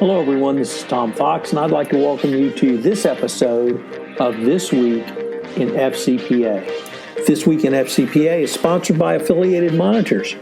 Hello, everyone. This is Tom Fox, and I'd like to welcome you to this episode of This Week in FCPA. This Week in FCPA is sponsored by Affiliated Monitors.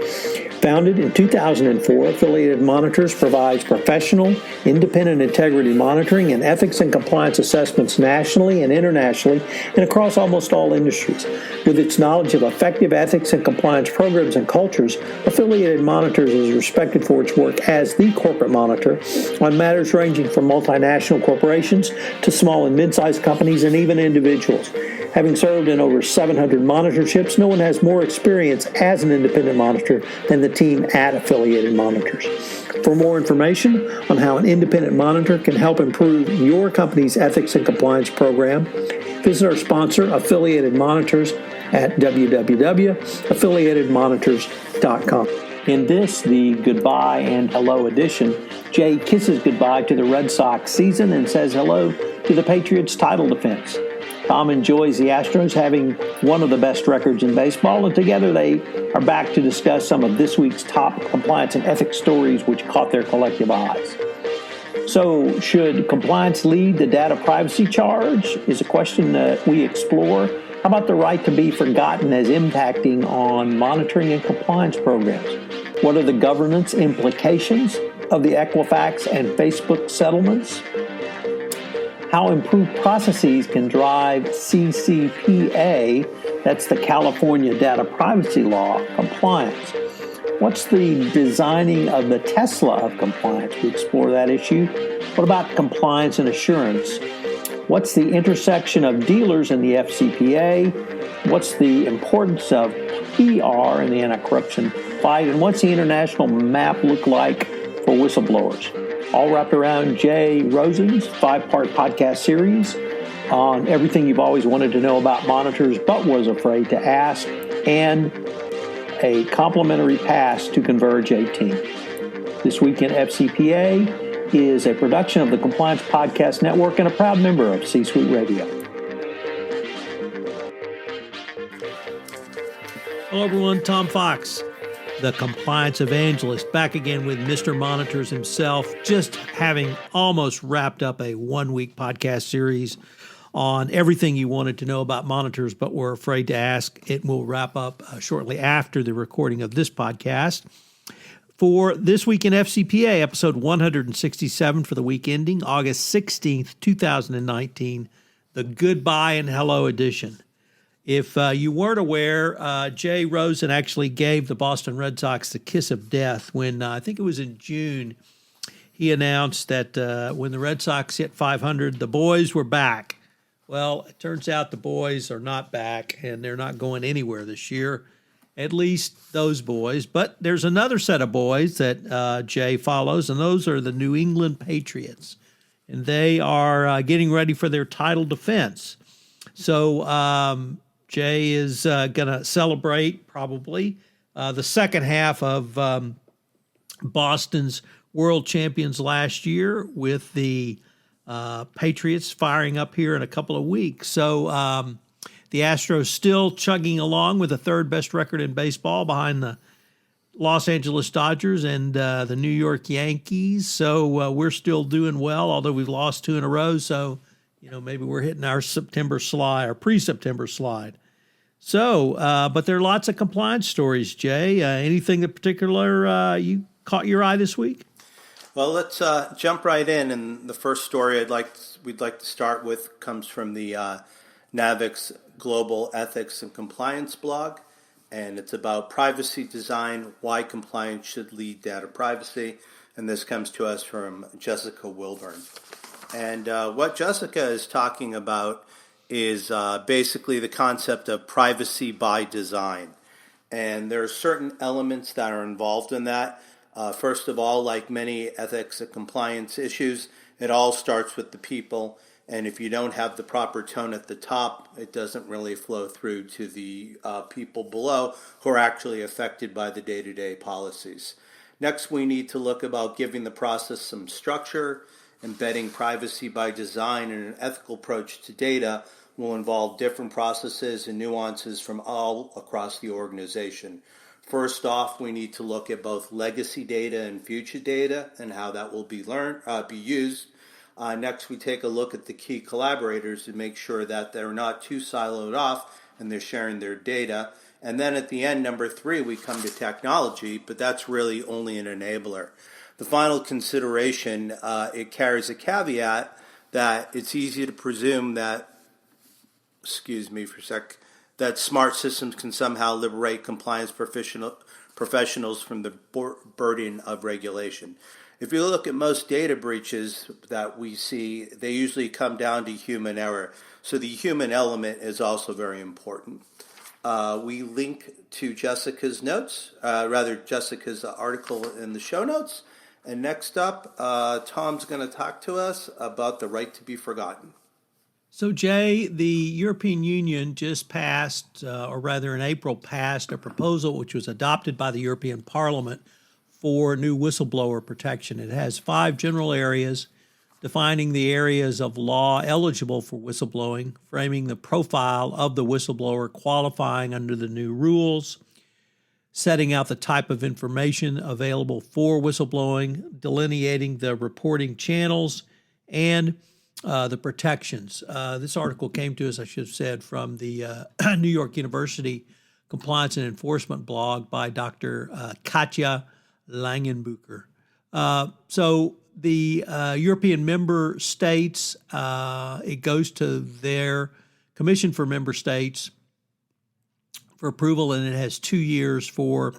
Founded in 2004, Affiliated Monitors provides professional, independent integrity monitoring and ethics and compliance assessments nationally and internationally and across almost all industries. With its knowledge of effective ethics and compliance programs and cultures, Affiliated Monitors is respected for its work as the corporate monitor on matters ranging from multinational corporations to small and mid-sized companies and even individuals. Having served in over 700 monitorships, no one has more experience as an independent monitor than the team at Affiliated Monitors. For more information on how an independent monitor can help improve your company's ethics and compliance program, visit our sponsor, Affiliated Monitors, at www.affiliatedmonitors.com. In this, the goodbye and hello edition, Jay kisses goodbye to the Red Sox season and says hello to the Patriots' title defense. Tom enjoys the Astros having one of the best records in baseball, and together they are back to discuss some of this week's top compliance and ethics stories which caught their collective eyes. So, should compliance lead the data privacy charge is a question that we explore. How about the right to be forgotten as impacting on monitoring and compliance programs? What are the governance implications of the Equifax and Facebook settlements? How improved processes can drive CCPA, that's the California Data Privacy Law, compliance. What's the designing of the Tesla of compliance? We explore that issue. What about compliance and assurance? What's the intersection of dealers in the FCPA? What's the importance of PR in the anti-corruption fight? And what's the international map look like for whistleblowers? All wrapped around Jay Rosen's 5-part podcast series on everything you've always wanted to know about monitors but was afraid to ask, and a complimentary pass to Converge 18. This Week in FCPA is a production of the Compliance Podcast Network and a proud member of C-Suite Radio. Hello, everyone. Tom Fox, the compliance evangelist, back again with Mr. Monitors himself, just having almost wrapped up a one-week podcast series on everything you wanted to know about monitors but were afraid to ask. It will wrap up shortly after the recording of this podcast. For This Week in FCPA, episode 167 for the week ending August 16th, 2019, the Goodbye and Hello edition. If you weren't aware, Jay Rosen actually gave the Boston Red Sox the kiss of death when, I think it was in June, he announced that when the Red Sox hit 500, the boys were back. Well, it turns out the boys are not back, and they're not going anywhere this year, at least those boys. But there's another set of boys that Jay follows, and those are the New England Patriots. And they are getting ready for their title defense. So Jay is going to celebrate probably the second half of Boston's world champions last year with the Patriots firing up here in a couple of weeks. So the Astros still chugging along with the third best record in baseball behind the Los Angeles Dodgers and the New York Yankees. So we're still doing well, although we've lost 2 in a row. So, maybe we're hitting our September slide, our pre-September slide. So, but there are lots of compliance stories, Jay. Anything in particular you caught your eye this week? Well, let's jump right in. And the first story we'd like to start with comes from the NAVIX Global Ethics and Compliance blog, and it's about privacy design, why compliance should lead data privacy. And this comes to us from Jessica Wilburn. And what Jessica is talking about is basically the concept of privacy by design. And there are certain elements that are involved in that. First of all, like many ethics and compliance issues, it all starts with the people. And if you don't have the proper tone at the top, it doesn't really flow through to the people below who are actually affected by the day-to-day policies. Next, we need to look about giving the process some structure. Embedding privacy by design and an ethical approach to data will involve different processes and nuances from all across the organization. First off, we need to look at both legacy data and future data and how that will be used. Next, we take a look at the key collaborators to make sure that they're not too siloed off and they're sharing their data. And then at the end, number 3, we come to technology, but that's really only an enabler. The final consideration, it carries a caveat that it's easy to presume that, that smart systems can somehow liberate compliance professionals from the burden of regulation. If you look at most data breaches that we see, they usually come down to human error. So the human element is also very important. We link to Jessica's article in the show notes. And next up, Tom's going to talk to us about the right to be forgotten. So, Jay, the European Union just passed, or rather in April, passed a proposal which was adopted by the European Parliament for new whistleblower protection. It has 5 general areas defining the areas of law eligible for whistleblowing, framing the profile of the whistleblower qualifying under the new rules, setting out the type of information available for whistleblowing, delineating the reporting channels, and the protections. This article came to us, I should have said, from the New York University Compliance and Enforcement blog by Dr. Katja Langenbucher. So the European member states, it goes to their Commission for Member States for approval, and it has 2 years for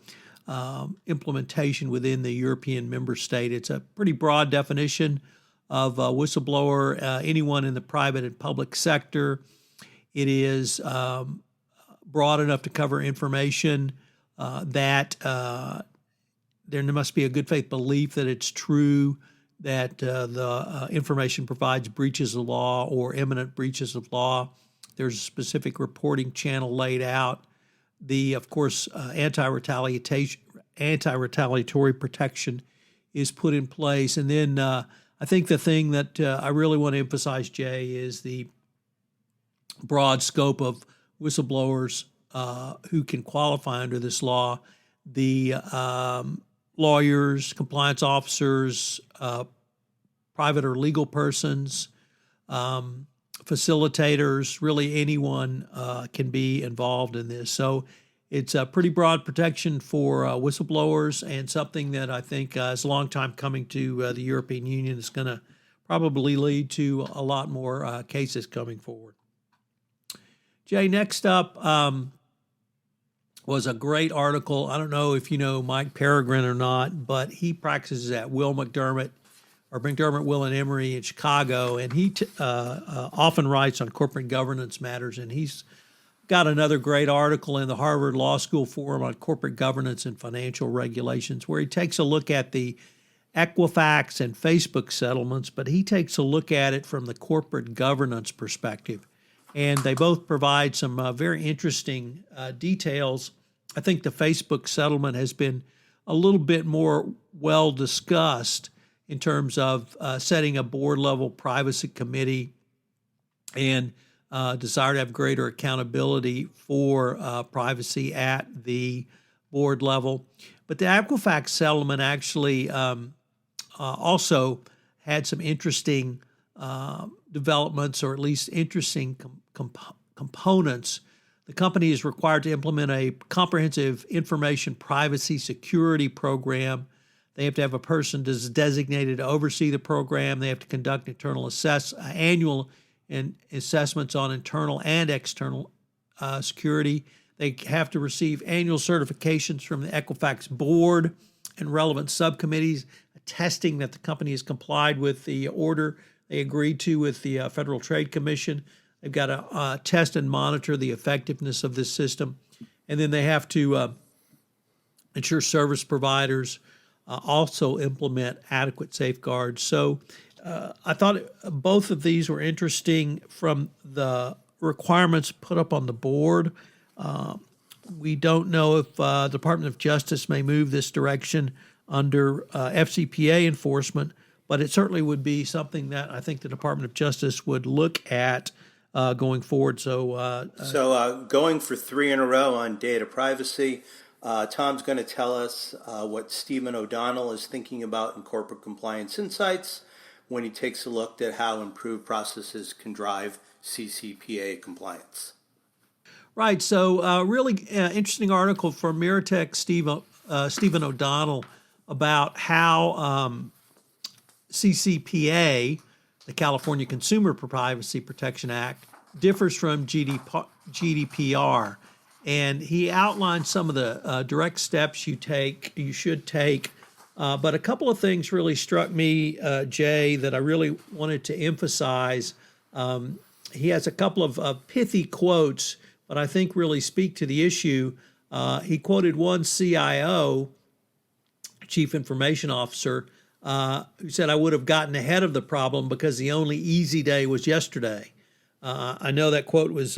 implementation within the European member state. It's a pretty broad definition of whistleblower, anyone in the private and public sector. It is broad enough to cover information that there must be a good faith belief that it's true that the information provides breaches of law or imminent breaches of law. There's a specific reporting channel laid out. Of course, anti-retaliatory protection is put in place. And then I think the thing that I really want to emphasize, Jay, is the broad scope of whistleblowers who can qualify under this law. The lawyers, compliance officers, private or legal persons, facilitators, really anyone can be involved in this. So it's a pretty broad protection for whistleblowers, and something that I think is a long time coming to the European Union. Is going to probably lead to a lot more cases coming forward. Jay, next up was a great article. I don't know if you know Mike Peregrine or not, but he practices at McDermott, Will and Emery in Chicago, and he often writes on corporate governance matters, and he's got another great article in the Harvard Law School Forum on corporate governance and financial regulations, where he takes a look at the Equifax and Facebook settlements, but he takes a look at it from the corporate governance perspective. And they both provide some very interesting details. I think the Facebook settlement has been a little bit more well discussed in terms of setting a board-level privacy committee and desire to have greater accountability for privacy at the board level. But the Equifax settlement actually also had some interesting developments, or at least interesting components. The company is required to implement a comprehensive information privacy security program. They have to have a person designated to oversee the program. They have to conduct annual assessments on internal and external security. They have to receive annual certifications from the Equifax board and relevant subcommittees, attesting that the company has complied with the order they agreed to with the Federal Trade Commission. They've got to test and monitor the effectiveness of this system. And then they have to ensure service providers also implement adequate safeguards. So I thought both of these were interesting from the requirements put up on the board. We don't know if the Department of Justice may move this direction under FCPA enforcement, but it certainly would be something that I think the Department of Justice would look at going forward. So going for 3 in a row on data privacy, Tom's going to tell us what Stephen O'Donnell is thinking about in Corporate Compliance Insights when he takes a look at how improved processes can drive CCPA compliance. Right. So, really interesting article from Miratech Stephen O'Donnell about how CCPA, the California Consumer Privacy Protection Act, differs from GDPR. And he outlined some of the direct steps you should take. But a couple of things really struck me, Jay, that I really wanted to emphasize. He has a couple of pithy quotes, but I think really speak to the issue. He quoted one CIO, Chief Information Officer, who said, "I would have gotten ahead of the problem because the only easy day was yesterday." I know that quote was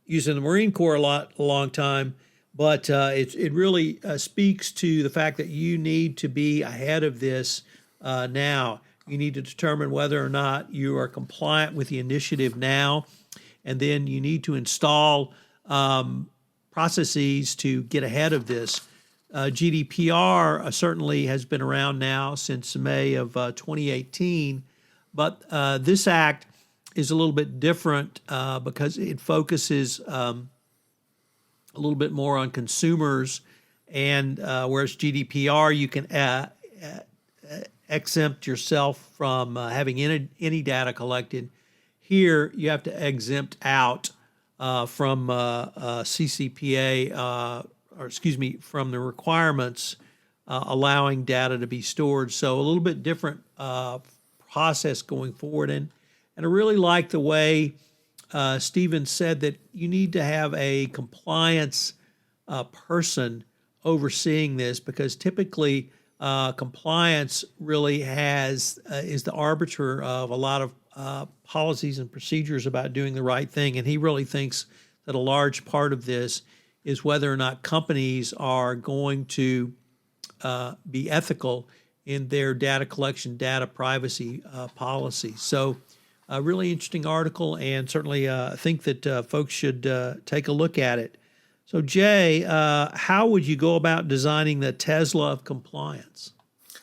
used in the Marine Corps a long time, but it really speaks to the fact that you need to be ahead of this now. You need to determine whether or not you are compliant with the initiative now, and then you need to install processes to get ahead of this. GDPR certainly has been around now since May of 2018, but this act is a little bit different because it focuses a little bit more on consumers, and whereas GDPR, you can exempt yourself from having any data collected. Here, you have to exempt out from CCPA, from the requirements allowing data to be stored. So a little bit different process going forward. And I really like the way Stephen said that you need to have a compliance person overseeing this, because typically compliance really is the arbiter of a lot of policies and procedures about doing the right thing. And he really thinks that a large part of this is whether or not companies are going to be ethical in their data collection, data privacy policy. So a really interesting article, and certainly I think that folks should take a look at it. So Jay, how would you go about designing the Tesla of compliance?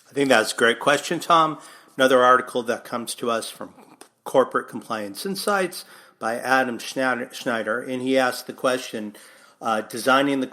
I think that's a great question, Tom. Another article that comes to us from Corporate Compliance Insights by Adam Schneider, and he asked the question, designing the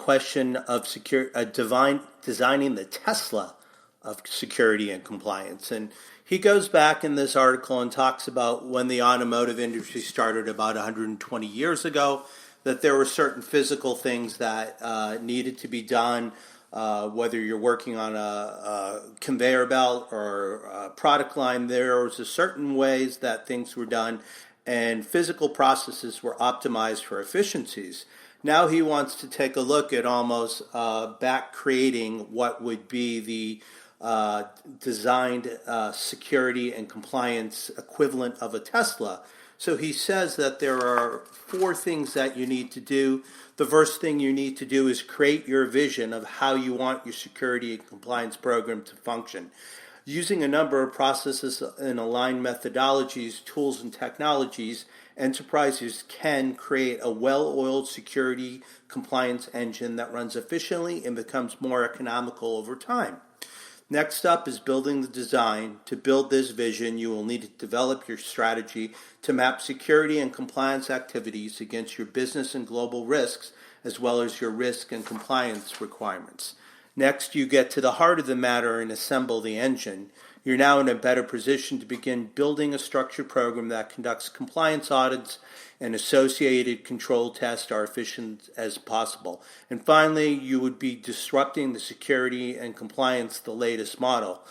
Tesla of security and compliance. And he goes back in this article and talks about when the automotive industry started about 120 years ago, that there were certain physical things that needed to be done, whether you're working on a conveyor belt or a product line. There was a certain ways that things were done, and physical processes were optimized for efficiencies. Now he wants to take a look at almost back creating what would be the designed security and compliance equivalent of a Tesla. So he says that there are 4 things that you need to do. The first thing you need to do is create your vision of how you want your security and compliance program to function. Using a number of processes and aligned methodologies, tools, and technologies, enterprises can create a well-oiled security compliance engine that runs efficiently and becomes more economical over time. Next up is building the design. To build this vision, you will need to develop your strategy to map security and compliance activities against your business and global risks, as well as your risk and compliance requirements. Next, you get to the heart of the matter and assemble the engine. You're now in a better position to begin building a structured program that conducts compliance audits and associated control tests are efficient as possible. And finally, you would be disrupting the security and compliance, the latest model.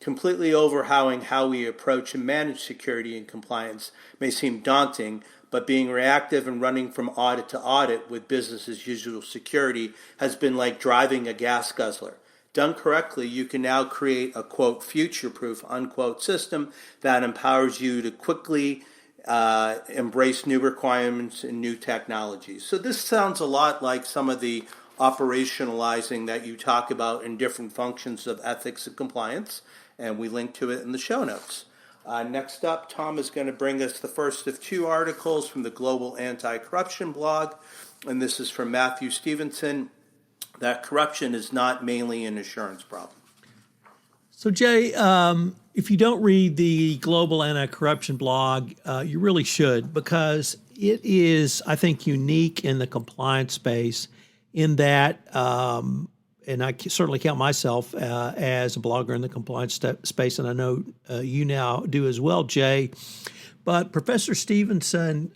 Completely overhauling how we approach and manage security and compliance may seem daunting, but being reactive and running from audit to audit with business as usual security has been like driving a gas guzzler. Done correctly, you can now create a, quote, future-proof, unquote, system that empowers you to quickly embrace new requirements and new technologies. So this sounds a lot like some of the operationalizing that you talk about in different functions of ethics and compliance, and we link to it in the show notes. Next up, Tom is going to bring us the first of 2 articles from the Global Anti-Corruption blog, and this is from Matthew Stevenson that corruption is not mainly an insurance problem. So, Jay, if you don't read the Global Anti-Corruption blog, you really should, because it is, I think, unique in the compliance space in that, and I certainly count myself as a blogger in the compliance space, and I know you now do as well, Jay. But Professor Stevenson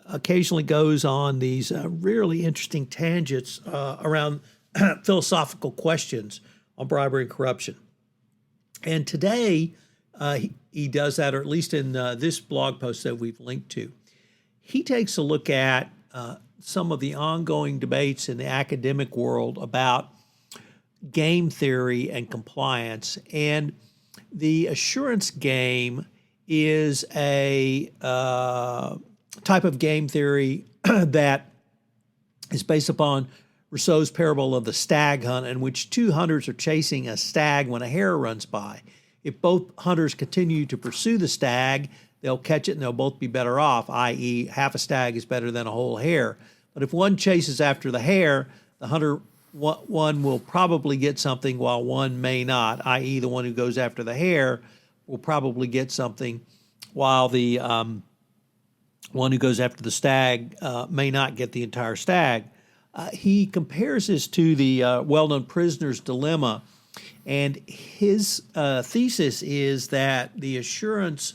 occasionally goes on these really interesting tangents around philosophical questions on bribery and corruption. And today, he does that, or at least in this blog post that we've linked to. He takes a look at some of the ongoing debates in the academic world about game theory and compliance. And the assurance game is a type of game theory that is based upon Rousseau's parable of the stag hunt, in which two hunters are chasing a stag when a hare runs by. If both hunters continue to pursue the stag, they'll catch it and they'll both be better off, i.e., half a stag is better than a whole hare. But if one chases after the hare, the hunter one will probably get something while one may not, i.e., the one who goes after the hare will probably get something while the one who goes after the stag may not get the entire stag. He compares this to the well-known prisoner's dilemma, and his thesis is that the assurance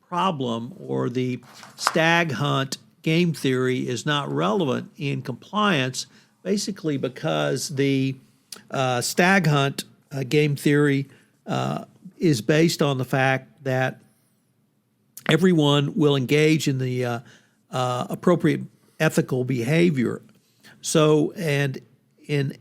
problem or the stag hunt game theory is not relevant in compliance, basically because the stag hunt game theory is based on the fact that everyone will engage in the appropriate ethical behavior. So, and in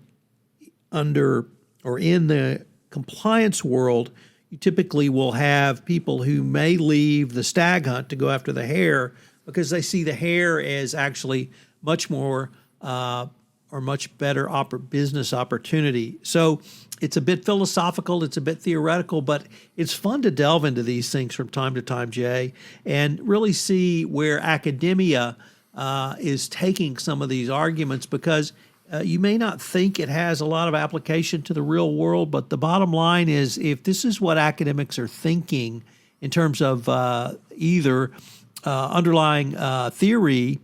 the compliance world, you typically will have people who may leave the stag hunt to go after the hare because they see the hare as actually much more or much better business opportunity. So it's a bit philosophical, it's a bit theoretical, but it's fun to delve into these things from time to time, Jay, and really see where academia is taking some of these arguments, because you may not think it has a lot of application to the real world, but the bottom line is if this is what academics are thinking in terms of either underlying theory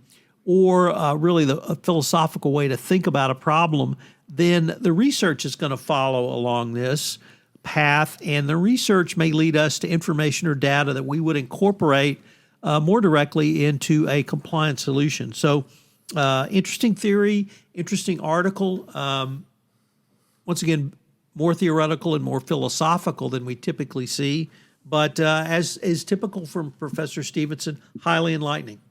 or really a philosophical way to think about a problem, then the research is going to follow along this path, and the research may lead us to information or data that we would incorporate more directly into a compliance solution. So interesting theory, interesting article. Once again, more theoretical and more philosophical than we typically see, but as is typical from Professor Stevenson, highly enlightening.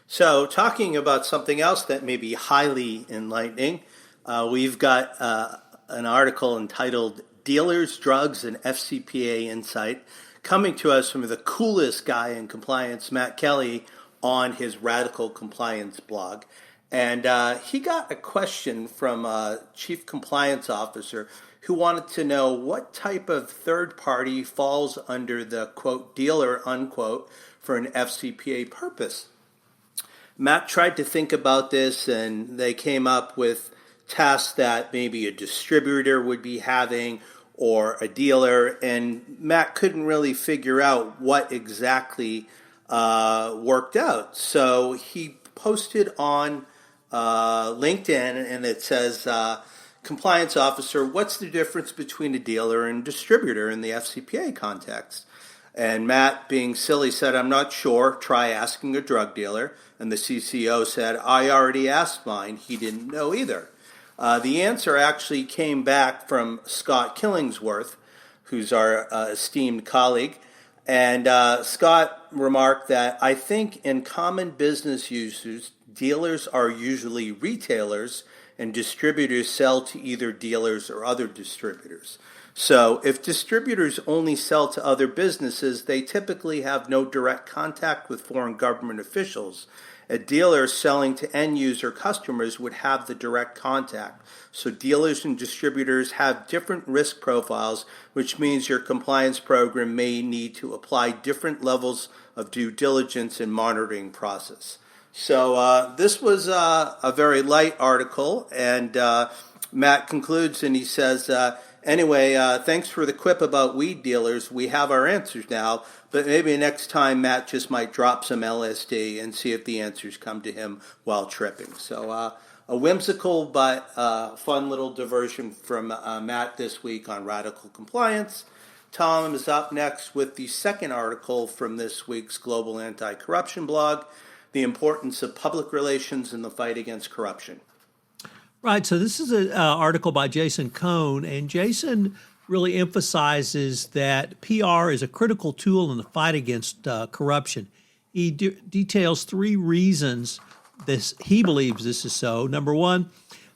So talking about something else that may be highly enlightening, we've got an article entitled Dealers, Drugs, and FCPA Insight, coming to us from the coolest guy in compliance, Matt Kelly, on his Radical Compliance blog. And he got a question from a chief compliance officer who wanted to know what type of third party falls under the, quote, dealer, unquote, for an FCPA purpose. Matt tried to think about this, and they came up with tasks that maybe a distributor would be having or a dealer, and Matt couldn't really figure out what exactly worked out. So he posted on LinkedIn, and it says, compliance officer, what's the difference between a dealer and distributor in the FCPA context? And Matt, being silly, said, I'm not sure. Try asking a drug dealer. And the CCO said, I already asked mine. He didn't know either. The answer actually came back from Scott Killingsworth, who's our esteemed colleague. And Scott remarked that I think in common business uses, dealers are usually retailers and distributors sell to either dealers or other distributors. So if distributors only sell to other businesses, they typically have no direct contact with foreign government officials. A dealer selling to end user customers would have the direct contact. So dealers and distributors have different risk profiles, which means your compliance program may need to apply different levels of due diligence and monitoring process. So this was a very light article, and Matt concludes and he says, anyway, thanks for the quip about weed dealers. We have our answers now, but maybe next time Matt just might drop some LSD and see if the answers come to him while tripping. So a whimsical but fun little diversion from Matt this week on radical compliance. Tom is up next with the second article from this week's Global Anti-Corruption blog, The Importance of Public Relations in the Fight Against Corruption. Right, so this is an article by Jason Cohn, and Jason really emphasizes that PR is a critical tool in the fight against corruption. He details three reasons he believes this is so. Number one,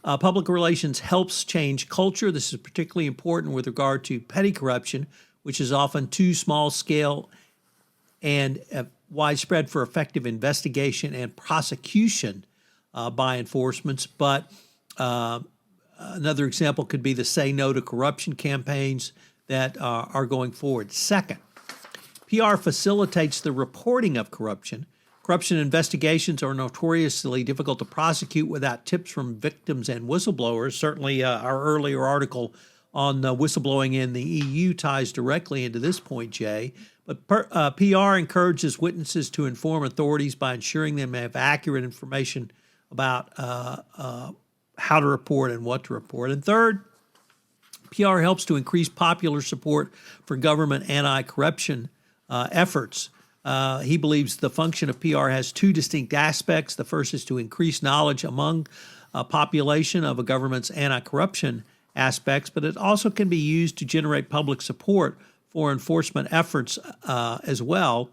public relations helps change culture. This is particularly important with regard to petty corruption, which is often too small scale and widespread for effective investigation and prosecution by enforcements. But another example could be the Say No to Corruption campaigns that are going forward. Second, PR facilitates the reporting of corruption. Corruption investigations are notoriously difficult to prosecute without tips from victims and whistleblowers. Certainly, our earlier article on whistleblowing in the EU ties directly into this point, Jay. But PR encourages witnesses to inform authorities by ensuring they have accurate information about how to report and what to report. And third, PR helps to increase popular support for government anti-corruption efforts. He believes the function of PR has two distinct aspects. The first is to increase knowledge among a population of a government's anti-corruption aspects, but it also can be used to generate public support for enforcement efforts as well.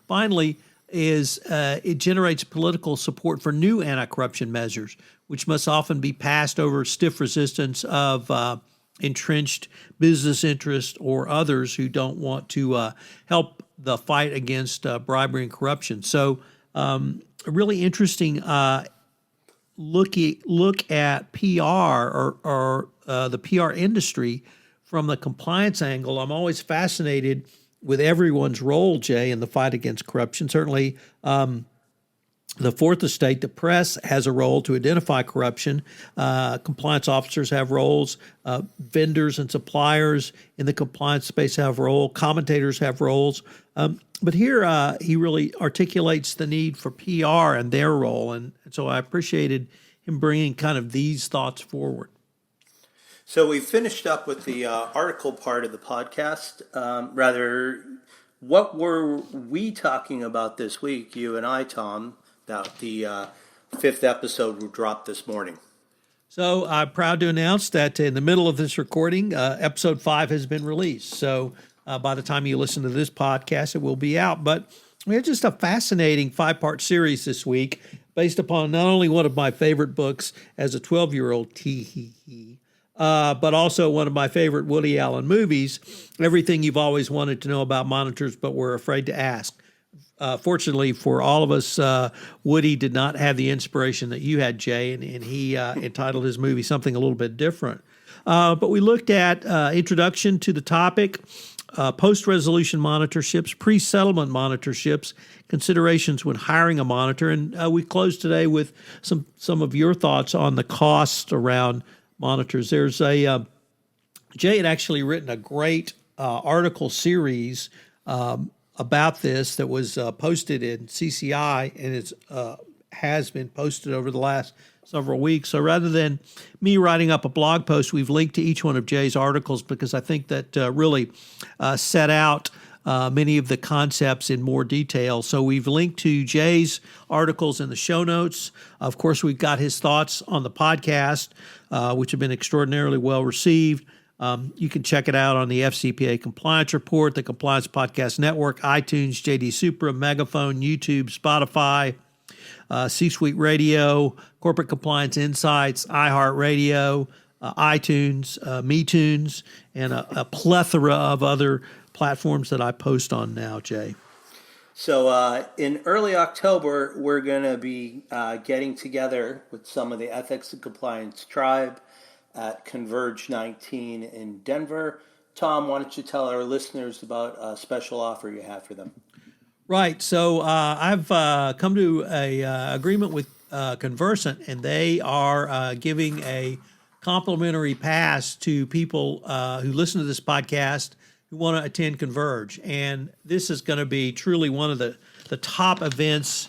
Finally, it generates political support for new anti-corruption measures, which must often be passed over stiff resistance of entrenched business interests or others who don't want to help the fight against bribery and corruption. So a really interesting look at PR or the PR industry from the compliance angle. I'm always fascinated with everyone's role, Jay, in the fight against corruption. Certainly, the fourth estate, the press, has a role to identify corruption. Compliance officers have roles. Vendors and suppliers in the compliance space have roles. Commentators have roles. But here he really articulates the need for PR and their role. And so I appreciated him bringing kind of these thoughts forward. So we finished up with the article part of the podcast. What were we talking about this week, you and I, Tom, about the fifth episode we dropped this morning? So I'm proud to announce that in the middle of this recording, episode 5 has been released. So by the time you listen to this podcast, it will be out. But we had just a fascinating 5-part series this week based upon not only one of my favorite books as a 12-year-old, but also one of my favorite Woody Allen movies, Everything You've Always Wanted to Know About Monitors But Were Afraid to Ask. Fortunately for all of us, Woody did not have the inspiration that you had, Jay, and he entitled his movie something a little bit different. But we looked at introduction to the topic, post-resolution monitorships, pre-settlement monitorships, considerations when hiring a monitor, and we closed today with some of your thoughts on the cost around monitors. There's Jay had actually written a great article series about this that was posted in CCI, and it has been posted over the last several weeks. So rather than me writing up a blog post, we've linked to each one of Jay's articles because I think that really set out many of the concepts in more detail. So we've linked to Jay's articles in the show notes. Of course, we've got his thoughts on the podcast, which have been extraordinarily well received. You can check it out on the FCPA Compliance Report, the Compliance Podcast Network, iTunes, JD Supra, Megaphone, YouTube, Spotify, C-Suite Radio, Corporate Compliance Insights, iHeartRadio, iTunes, MeTunes, and a plethora of other platforms that I post on now, Jay. So in early October, we're going to be getting together with some of the Ethics and Compliance Tribe at Converge 19 in Denver. Tom, why don't you tell our listeners about a special offer you have for them? Right. So I've come to a agreement with Conversant, and they are giving a complimentary pass to people who listen to this podcast who want to attend Converge. And this is going to be truly one of the top events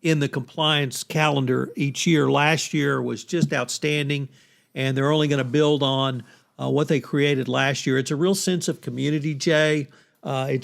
in the compliance calendar each year. Last year was just outstanding, and they're only going to build on what they created last year. It's a real sense of community, Jay. I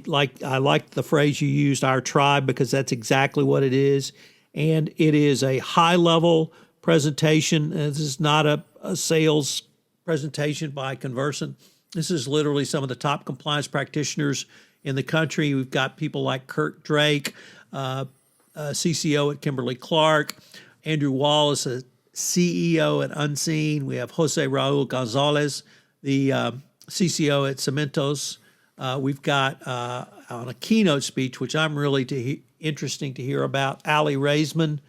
like the phrase you used, our tribe, because that's exactly what it is. And it is a high-level presentation. This is not a sales presentation by Conversant. This is literally some of the top compliance practitioners in the country. We've got people like Kurt Drake, CCO at Kimberly-Clark, Andrew Wallace, a CEO at Unseen. We have Jose Raul Gonzalez, the CCO at Cementos. We've got on a keynote speech, which I'm really interesting to hear about, Allie Raisman,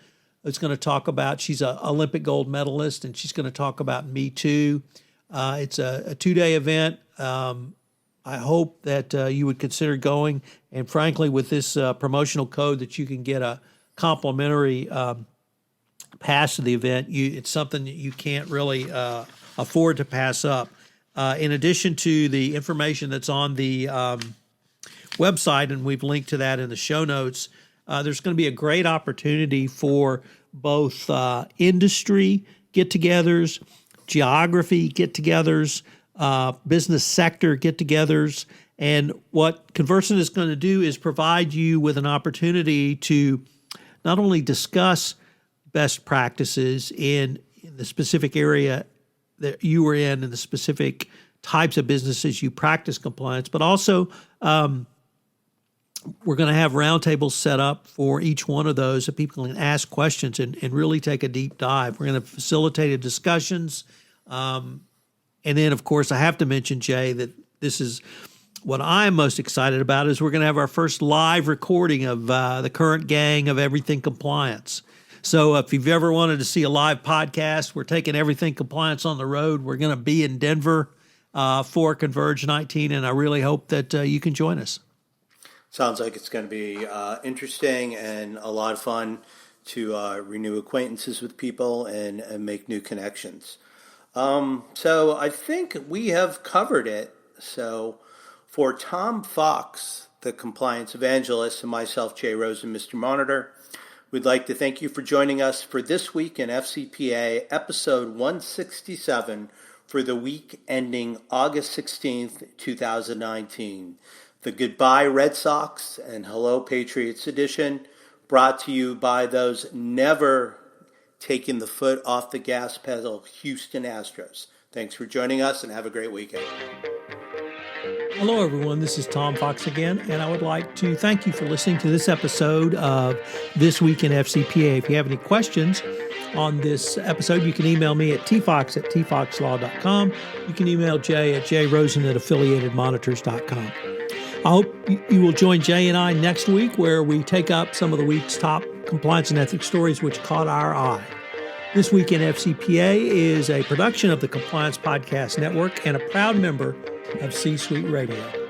who's going to talk about, she's an Olympic gold medalist, and she's going to talk about Me Too. It's a 2-day event. I hope that you would consider going. And frankly, with this promotional code that you can get a complimentary pass to the event, it's something that you can't really afford to pass up. In addition to the information that's on the website, and we've linked to that in the show notes, there's going to be a great opportunity for both industry get-togethers, geography get-togethers, business sector get-togethers. And what Conversant is going to do is provide you with an opportunity to not only discuss best practices in the specific area that you were in and the specific types of businesses you practice compliance, but also we're going to have roundtables set up for each one of those that people can ask questions and really take a deep dive. We're going to facilitate discussions. And then, of course, I have to mention, Jay, that this is what I'm most excited about is we're going to have our first live recording of the current gang of Everything Compliance. So if you've ever wanted to see a live podcast, we're taking Everything Compliance on the road. We're going to be in Denver for Converge 19, and I really hope that you can join us. Sounds like it's going to be interesting and a lot of fun to renew acquaintances with people and make new connections. So I think we have covered it. So for Tom Fox, the compliance evangelist, and myself, Jay Rosen, Mr. Monitor, we'd like to thank you for joining us for This Week in FCPA, Episode 167, for the week ending August 16th, 2019. The Goodbye Red Sox and Hello Patriots edition, brought to you by those never taking the foot off the gas pedal, Houston Astros. Thanks for joining us, and have a great weekend. Hello, everyone. This is Tom Fox again, and I would like to thank you for listening to this episode of This Week in FCPA. If you have any questions on this episode, you can email me at tfox@tfoxlaw.com. You can email Jay at jrosen@affiliatedmonitors.com. I hope you will join Jay and I next week, where we take up some of the week's top compliance and ethics stories which caught our eye. This Week in FCPA is a production of the Compliance Podcast Network and a proud member of C-Suite Radio.